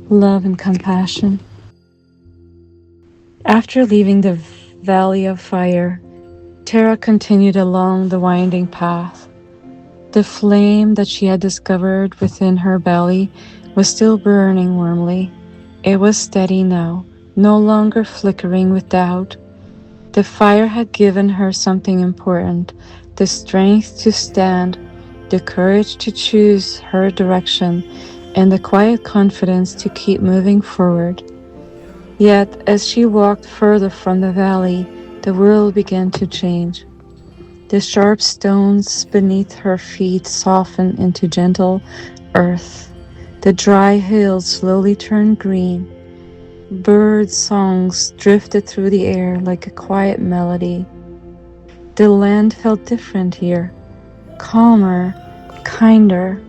love, and compassion. After leaving the Valley of Fire, Terra continued along the winding path. The flame that she had discovered within her belly was still burning warmly. It was steady now, no longer flickering with doubt. The fire had given her something important, the strength to stand, the courage to choose her direction, and the quiet confidence to keep moving forward. Yet, as she walked further from the valley, the world began to change. The sharp stones beneath her feet softened into gentle earth. The dry hills slowly turned green. Bird songs drifted through the air like a quiet melody. The land felt different here, calmer, kinder.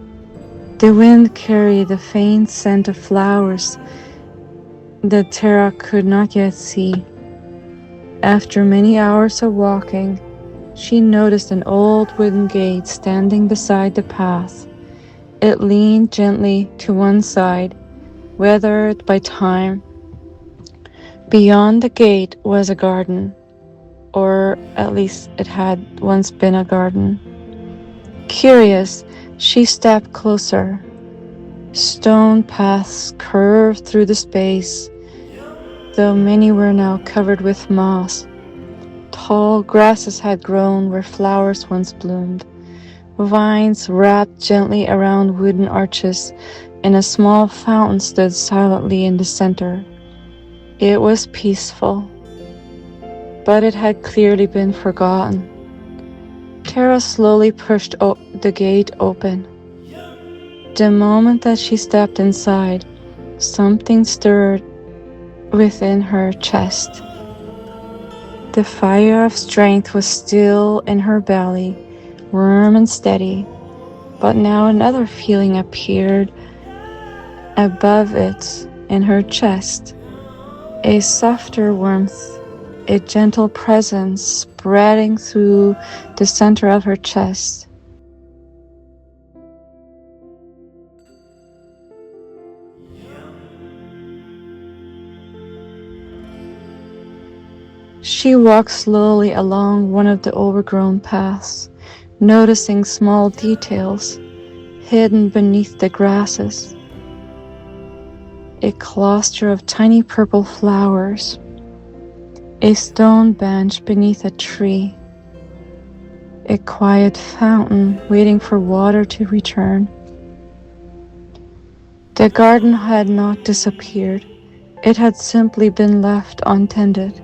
The wind carried a faint scent of flowers that Terra could not yet see. After many hours of walking, she noticed an old wooden gate standing beside the path. It leaned gently to one side, weathered by time. Beyond the gate was a garden, or at least it had once been a garden. Curious, she stepped closer. Stone paths curved through the space, though many were now covered with moss. Tall grasses had grown where flowers once bloomed. Vines wrapped gently around wooden arches, and a small fountain stood silently in the center. It was peaceful, but it had clearly been forgotten. Terra slowly pushed the gate open. The moment that she stepped inside, something stirred within her chest. The fire of strength was still in her belly, warm and steady, but now another feeling appeared above it in her chest. A softer warmth, a gentle presence spreading through the center of her chest. She walked slowly along one of the overgrown paths, noticing small details hidden beneath the grasses. A cluster of tiny purple flowers, a stone bench beneath a tree, a quiet fountain waiting for water to return. The garden had not disappeared, it had simply been left untended.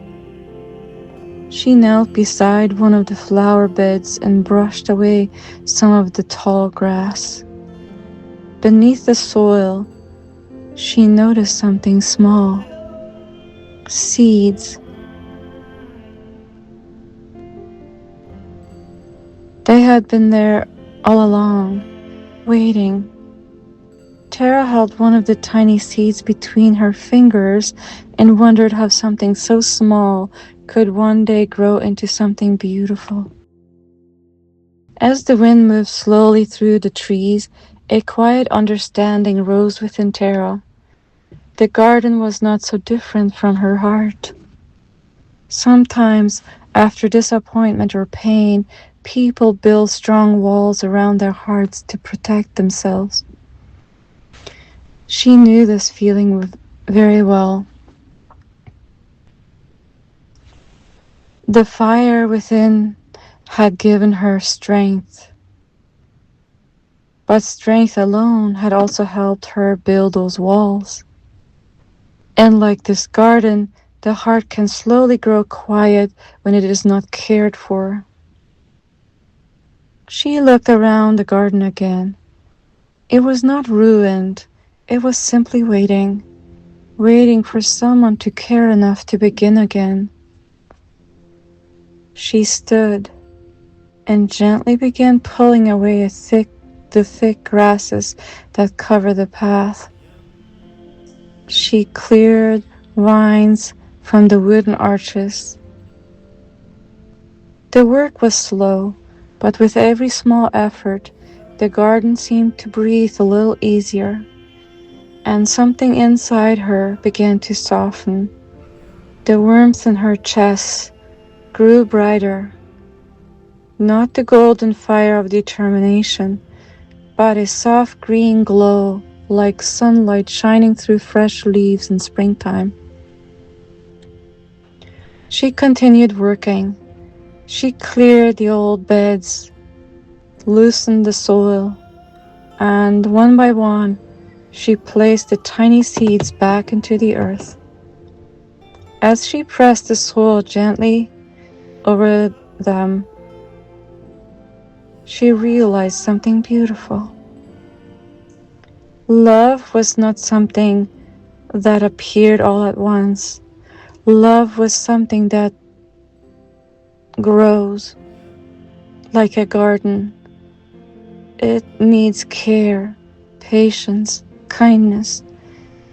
She knelt beside one of the flower beds and brushed away some of the tall grass. Beneath the soil, she noticed something small. Seeds. They had been there all along, waiting. Terra held one of the tiny seeds between her fingers and wondered how something so small could one day grow into something beautiful. As the wind moved slowly through the trees, a quiet understanding rose within Terra. The garden was not so different from her heart. Sometimes, after disappointment or pain, people build strong walls around their hearts to protect themselves. She knew this feeling very well. The fire within had given her strength, but strength alone had also helped her build those walls. And like this garden, the heart can slowly grow quiet when it is not cared for. She looked around the garden again. It was not ruined, it was simply waiting for someone to care enough to begin again. She stood and gently began pulling away the thick grasses that covered the path. She cleared vines from the wooden arches. The work was slow, but with every small effort, the garden seemed to breathe a little easier. and something inside her began to soften. The warmth in her chest grew brighter, not the golden fire of determination, but a soft green glow like sunlight shining through fresh leaves in springtime. She continued working. She cleared the old beds, loosened the soil, and one by one, she placed the tiny seeds back into the earth. As she pressed the soil gently over them, she realized something beautiful. Love was not something that appeared all at once. Love was something that grows like a garden. It needs care, patience, kindness,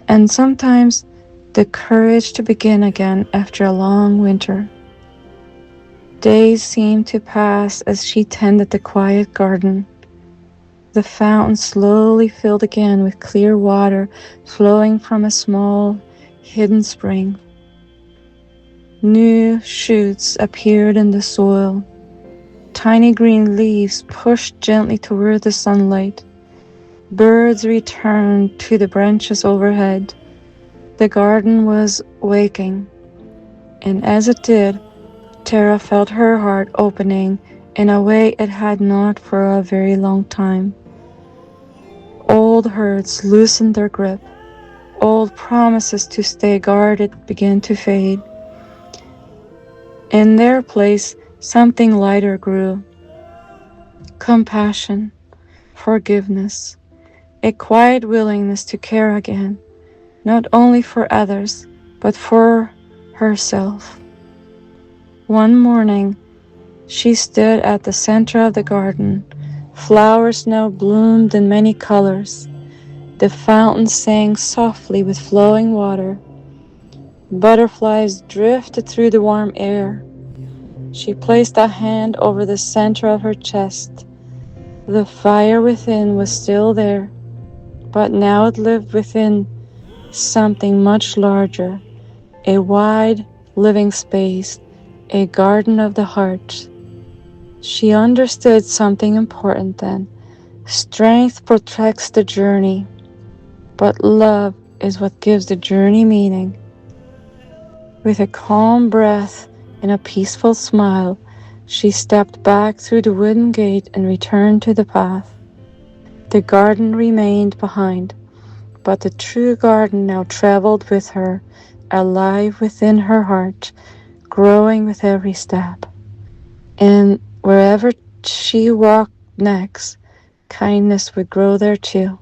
and sometimes the courage to begin again after a long winter. Days seemed to pass as she tended the quiet garden. The fountain slowly filled again with clear water flowing from a small, hidden spring. New shoots appeared in the soil. Tiny green leaves pushed gently toward the sunlight. Birds returned to the branches overhead. The garden was waking, and as it did, Terra felt her heart opening in a way it had not for a very long time. Old hurts loosened their grip. Old promises to stay guarded began to fade. In their place, something lighter grew. Compassion, forgiveness, a quiet willingness to care again, not only for others, but for herself. One morning, she stood at the center of the garden. Flowers now bloomed in many colors. The fountain sang softly with flowing water. Butterflies drifted through the warm air. She placed a hand over the center of her chest. The fire within was still there, but now it lived within something much larger, a wide, living space, a garden of the heart. She understood something important then. Strength protects the journey, but love is what gives the journey meaning. With a calm breath and a peaceful smile, she stepped back through the wooden gate and returned to the path. The garden remained behind, but the true garden now traveled with her, alive within her heart, growing with every step. And wherever she walked next, kindness would grow there too.